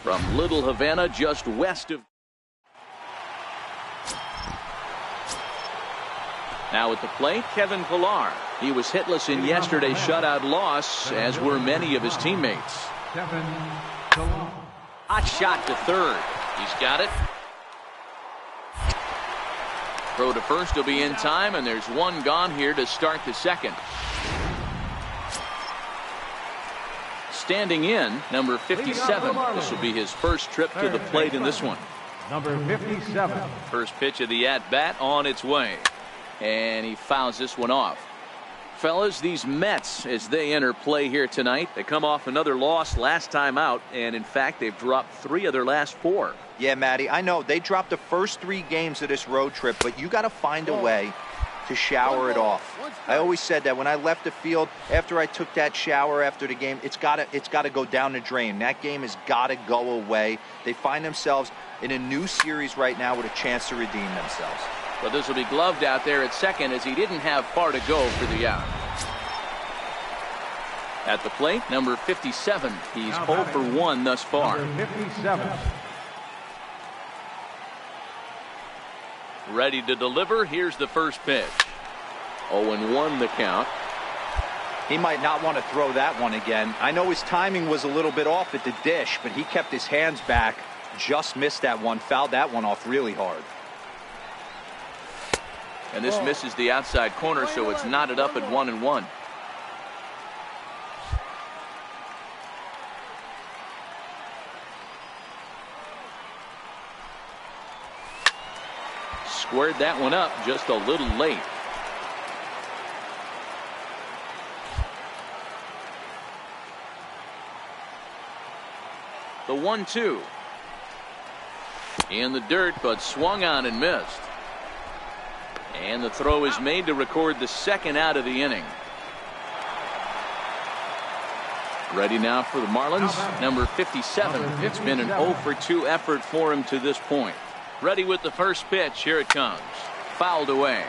From Little Havana, just west of. Now at the plate, Kevin Pillar. He was hitless in yesterday's shutout loss, as were many of his teammates. Kevin Pillar. Hot shot to third. He's got it. Throw to first will be in time, and there's one gone here to start the second. Standing in, number 57. This will be his first trip to the plate in this one. Number 57. First pitch of the at-bat on its way. And he fouls this one off. Fellas, these Mets, as they enter play here tonight, they come off another loss last time out, and in fact they've dropped 3 of their last 4. Yeah, Matty, I know they dropped the first 3 games of this road trip, but you got to find a way to shower it off. I always said that when I left the field after I took that shower after the game, it's got to go down the drain. That game has got to go away. They find themselves in a new series right now with a chance to redeem themselves. But this will be gloved out there at second, as he didn't have far to go for the out. At the plate, number 57. He's 0 for 1 thus far. Number 57. Ready to deliver. Here's the first pitch. 0-1 the count. He might not want to throw that one again. I know his timing was a little bit off at the dish, but he kept his hands back. Just missed that one. Fouled that one off really hard. And this misses the outside corner, so it's knotted up at 1-1. Squared that one up just a little late. The 1-2. In the dirt, but swung on and missed. And the throw is made to record the second out of the inning. Ready now for the Marlins, number 57. It's been an 0 for 2 effort for him to this point. Ready with the first pitch. Here it comes. Fouled away.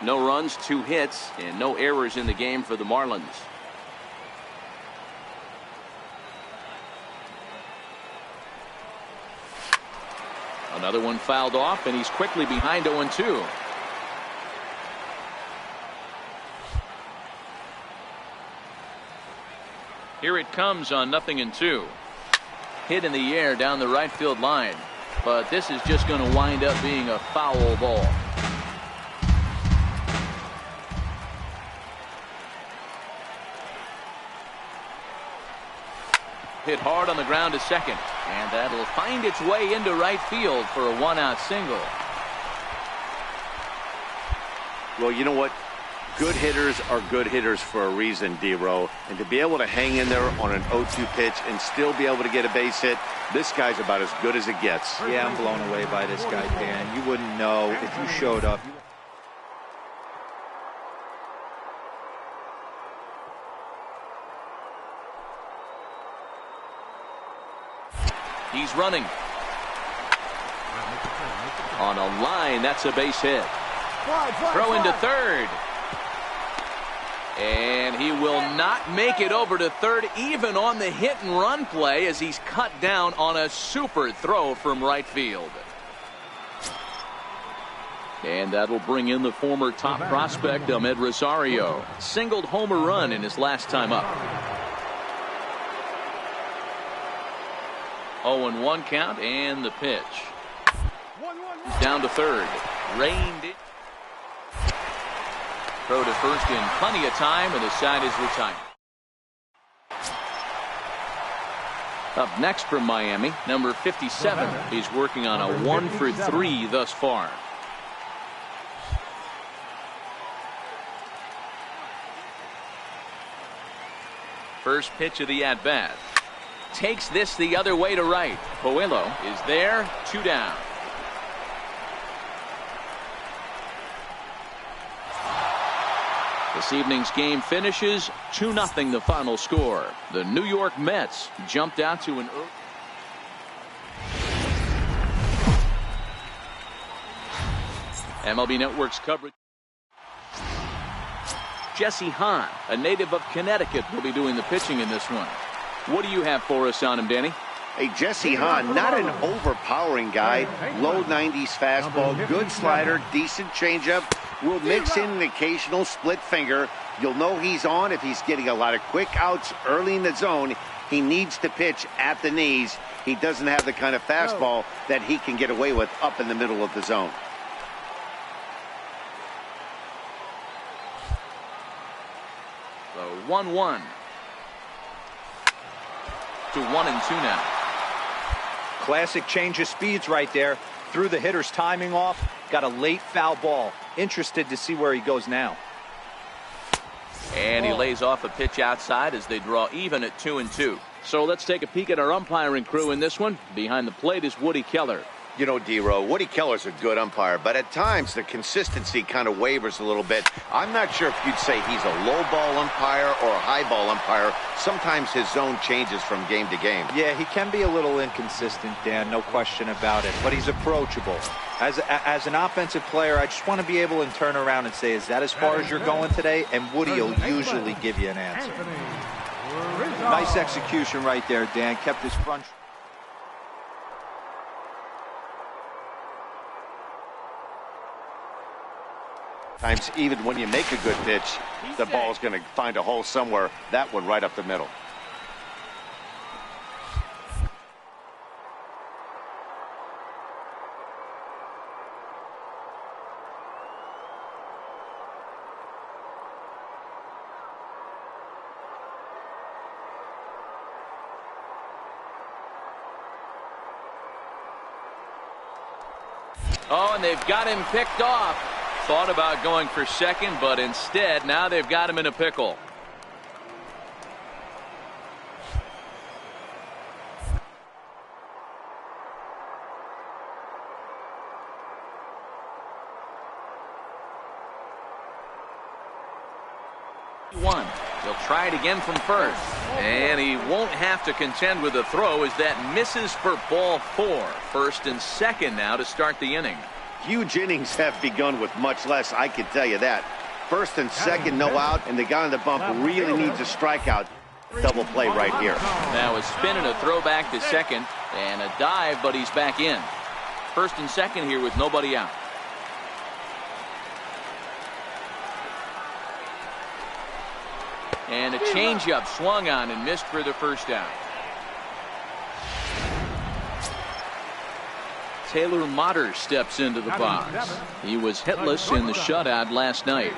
No runs, 2 hits, and no errors in the game for the Marlins. Another one fouled off, and he's quickly behind 0-2. Here it comes on 0-2. Hit in the air down the right field line, but this is just going to wind up being a foul ball. Hit hard on the ground to second, and that'll find its way into right field for a 1-out single. Well, you know what? Good hitters are good hitters for a reason, D-Row. And to be able to hang in there on an 0-2 pitch and still be able to get a base hit, this guy's about as good as it gets. Yeah, I'm blown away by this guy, Dan. You wouldn't know if you showed up. He's running. On a line, that's a base hit. Throw into third. And he will not make it over to third, even on the hit and run play, as he's cut down on a super throw from right field. And that'll bring in the former top prospect, Amed Rosario. Singled homer run in his last time up. 0-1 count, and the pitch. He's down to third. Reined it. Throw to first in plenty of time, and the side is retired. Up next from Miami, number 57. He's working on a 1 for 3 thus far. First pitch of the at-bat. Takes this the other way to right. Puello is there, 2 down. This evening's game finishes 2-0 the final score. The New York Mets jumped out to an early. MLB Network's coverage. Jesse Hahn, a native of Connecticut, will be doing the pitching in this one. What do you have for us on him, Danny? Hey, Jesse Hahn, not an overpowering guy. Low 90s fastball, good slider, decent changeup. Will mix in an occasional split finger. You'll know he's on if he's getting a lot of quick outs early in the zone. He needs to pitch at the knees. He doesn't have the kind of fastball that he can get away with up in the middle of the zone. So 1-1 to 1-2 now. Classic change of speeds right there. Threw the hitter's timing off. Got a late foul ball. Interested to see where he goes now. And he lays off a pitch outside as they draw even at 2-2. So let's take a peek at our umpiring crew in this one. Behind the plate is Woody Keller. You know, D-Row, Woody Keller's a good umpire, but at times the consistency kind of wavers a little bit. I'm not sure if you'd say he's a low ball umpire or a high ball umpire. Sometimes his zone changes from game to game. Yeah, he can be a little inconsistent, Dan, no question about it, but he's approachable. As an offensive player, I just want to be able to turn around and say, is that as far as you're going today? And Woody will usually give you an answer. Nice execution right there, Dan. Kept his front. Times even when you make a good pitch, the ball's going to find a hole somewhere. That one right up the middle. Oh, and they've got him picked off. Thought about going for second, but instead now they've got him in a pickle. He'll try it again from first, and he won't have to contend with a throw as that misses for ball 4. First and second now to start the inning. Huge innings have begun with much less, I can tell you that. First and second, no out, and the guy on the bump really needs a strikeout. Double play right here. Now a spin and a throw back to second, and a dive, but he's back in. First and second here with nobody out. And a changeup swung on and missed for the first out. Taylor Motter steps into the box. He was hitless in the shutout last night.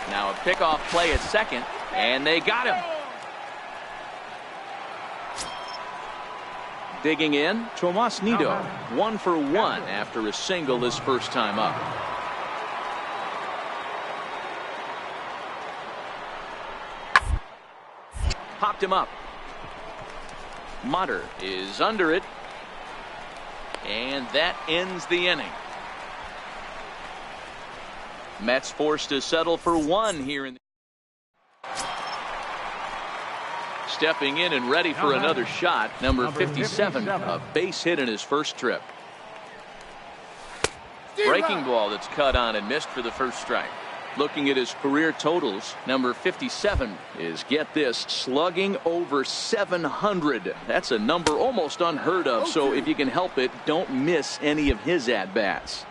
Now a pickoff play at second, and they got him. Digging in, Tomas Nido, 1 for 1 after a single his first time up. Popped him up. Motter is under it, and that ends the inning. Mets forced to settle for 1 here in the... Stepping in and ready for another shot, number 57, a base hit in his first trip. Breaking ball that's cut on and missed for the first strike. Looking at his career totals, number 57 is, get this, slugging over 700. That's a number almost unheard of, so if you can help it, don't miss any of his at-bats.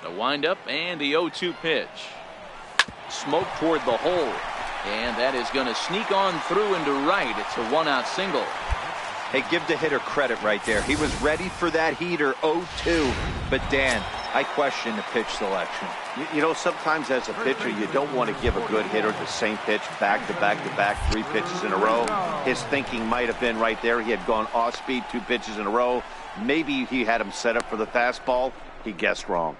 The windup and the 0-2 pitch. Smoke toward the hole, and that is going to sneak on through into right. It's a 1-out single. Hey, give the hitter credit right there. He was ready for that heater, 0-2. But, Dan, I question the pitch selection. You know, sometimes as a pitcher, you don't want to give a good hitter the same pitch back to back to back, 3 pitches in a row. His thinking might have been right there. He had gone off speed 2 pitches in a row. Maybe he had him set up for the fastball. He guessed wrong.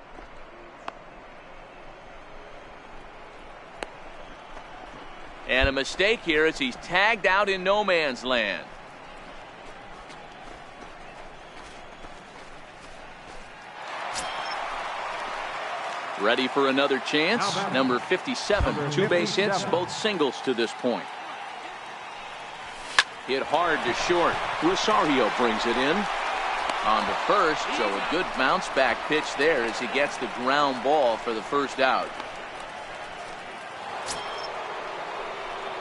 And a mistake here as he's tagged out in no man's land. Ready for another chance. Number 57, 2 base hits, both singles to this point. Hit hard to short. Rosario brings it in. on the first, so a good bounce back pitch there as he gets the ground ball for the first out.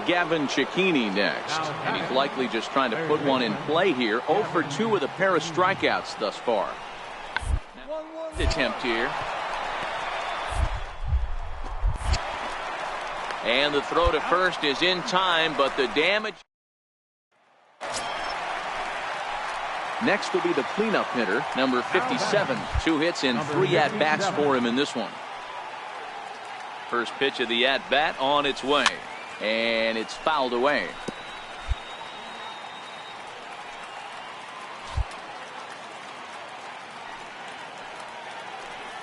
Gavin Cecchini next, and he's likely just trying to put one in play here. 0 for 2 with a pair of strikeouts thus far. Attempt here. And the throw to first is in time, but the damage. Next will be the cleanup hitter, number 57. 2 hits and 3 at-bats for him in this one. First pitch of the at-bat on its way. And it's fouled away.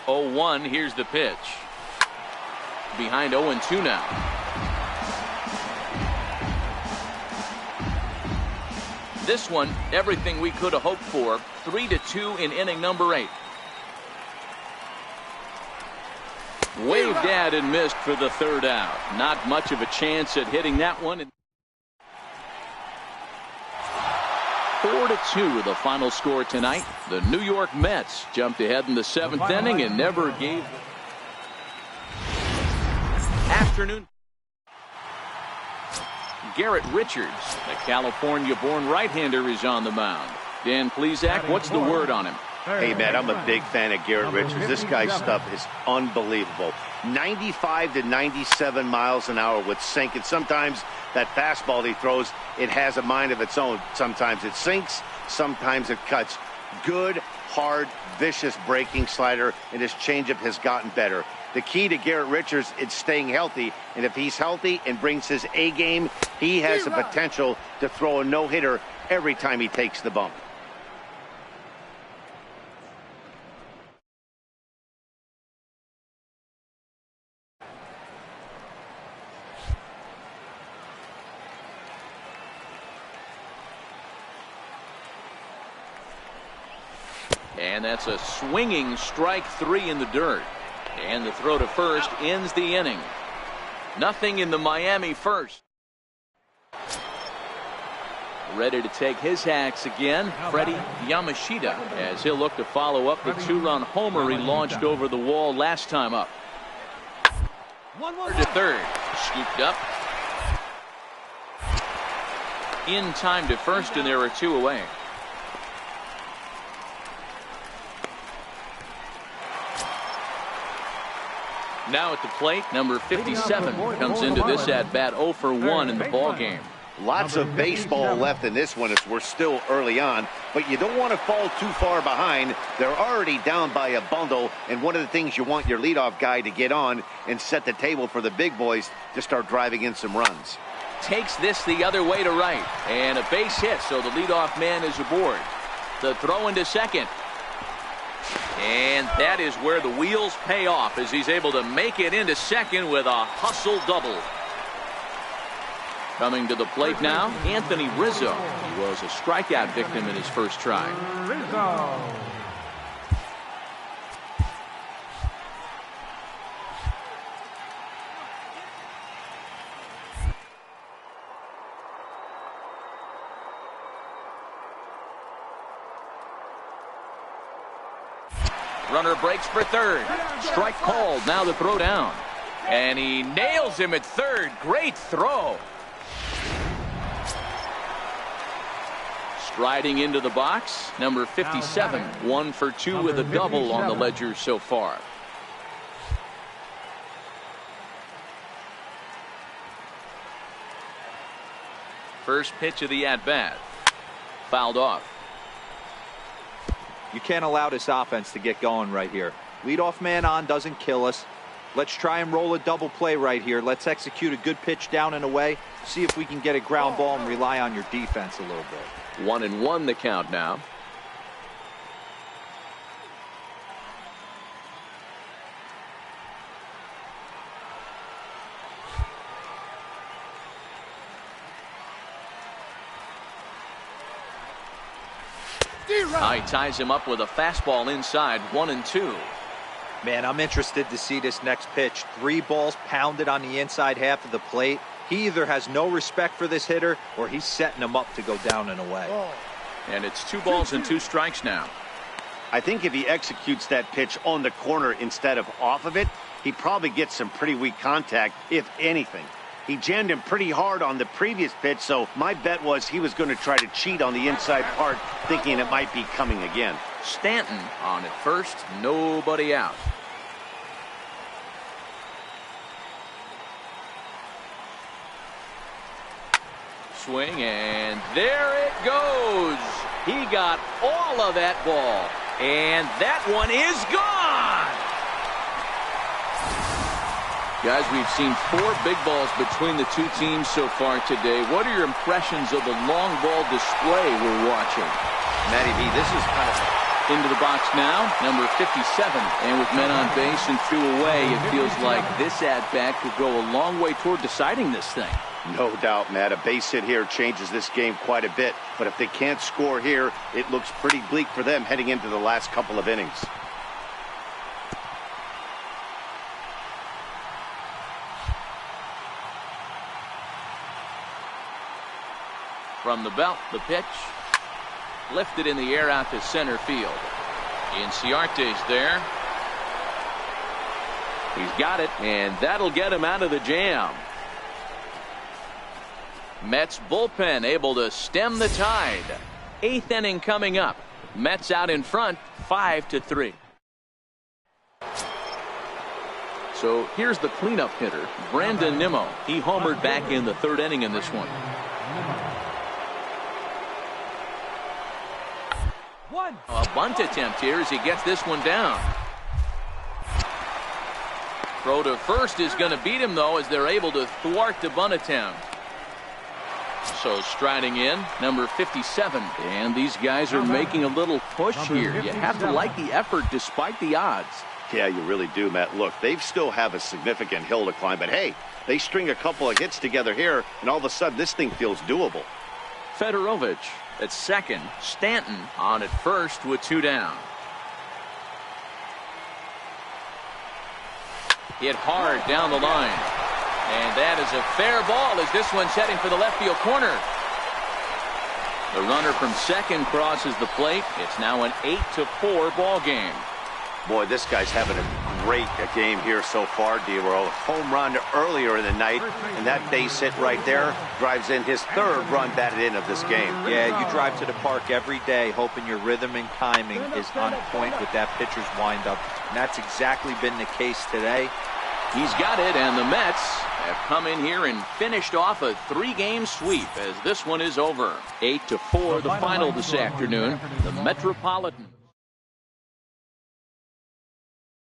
Oh, 1, here's the pitch. Behind 0-2 now. This one, everything we could have hoped for. 3-2 in inning number 8. Waved at and missed for the third out. Not much of a chance at hitting that one. 4-2 the final score tonight. The New York Mets jumped ahead in the 7th inning and never gave. Afternoon. Garrett Richards, the California-born right-hander, is on the mound. Dan Plesac, what's the word on him? Hey, Matt, I'm a big fan of Garrett Richards. This guy's stuff is unbelievable. 95 to 97 miles an hour with sink. And sometimes that fastball he throws, it has a mind of its own. Sometimes it sinks, sometimes it cuts. Good, hard, vicious breaking slider, and his changeup has gotten better. The key to Garrett Richards is staying healthy, and if he's healthy and brings his A game, he has the potential to throw a no-hitter every time he takes the bump. And that's a swinging strike 3 in the dirt. And the throw to first ends the inning. Nothing in the Miami first. Ready to take his hacks again, Freddie Yamashita, as he'll look to follow up the 2-run homer he launched over the wall last time up. To third, scooped up. In time to first, and there are 2 away. Now at the plate, number 57 comes into this at-bat 0 for 1 in the ballgame. Lots of baseball left in this one as we're still early on, but you don't want to fall too far behind. They're already down by a bundle, and one of the things you want your leadoff guy to get on and set the table for the big boys to start driving in some runs. Takes this the other way to right, and a base hit, so the leadoff man is aboard. The throw into second. And that is where the wheels pay off as he's able to make it into second with a hustle double. Coming to the plate now, Anthony Rizzo. He was a strikeout victim in his first try. Rizzo. Runner breaks for third. Strike called. Now the throw down. And he nails him at third. Great throw. Striding into the box, number 57. 1 for 2 with a double on the ledger so far. First pitch of the at-bat. Fouled off. You can't allow this offense to get going right here. Leadoff man on doesn't kill us. Let's try and roll a double play right here. Let's execute a good pitch down and away. See if we can get a ground ball and rely on your defense a little bit. 1-1 the count now. He ties him up with a fastball inside. 1-2. Man, I'm interested to see this next pitch. 3 balls pounded on the inside half of the plate. He either has no respect for this hitter or he's setting him up to go down and away. And it's 2 balls and 2 strikes now. I think if he executes that pitch on the corner instead of off of it, he probably gets some pretty weak contact, if anything. He jammed him pretty hard on the previous pitch, so my bet was he was going to try to cheat on the inside part, thinking it might be coming again. Stanton on at first, nobody out. Swing, and there it goes. He got all of that ball, and that one is gone. Guys, we've seen 4 big balls between the two teams so far today. What are your impressions of the long ball display we're watching? Matty V, this is kind of into the box now, number 57. And with men on base and 2 away, it feels like this at-bat could go a long way toward deciding this thing. No doubt, Matt. A base hit here changes this game quite a bit. But if they can't score here, it looks pretty bleak for them heading into the last couple of innings. From the belt, the pitch. Lifted in the air out to center field. Inciarte's there. He's got it, and that'll get him out of the jam. Mets bullpen able to stem the tide. 8th inning coming up. Mets out in front, 5-3. So here's the cleanup hitter, Brandon Nimmo. He homered back in the 3rd inning in this one. A bunt attempt here as he gets this one down. Throw to first is going to beat him, though, as they're able to thwart the bunt attempt. So striding in, number 57. And these guys are making a little push here. You have to like the effort despite the odds. Yeah, you really do, Matt. Look, they still have a significant hill to climb, but hey, they string a couple of hits together here, and all of a sudden this thing feels doable. Fedorovich at second. Stanton on at first with 2 down. Hit hard down the line. And that is a fair ball as this one's heading for the left field corner. The runner from second crosses the plate. It's now an 8-4 ball game. Boy, this guy's having a great game here so far, D-Row. Home run earlier in the night, and that base hit right there drives in his 3rd run batted in of this game. Yeah, you drive to the park every day hoping your rhythm and timing is on point with that pitcher's windup. And that's exactly been the case today. He's got it, and the Mets have come in here and finished off a 3-game sweep as this one is over. 8-4 the final this afternoon. The Metropolitan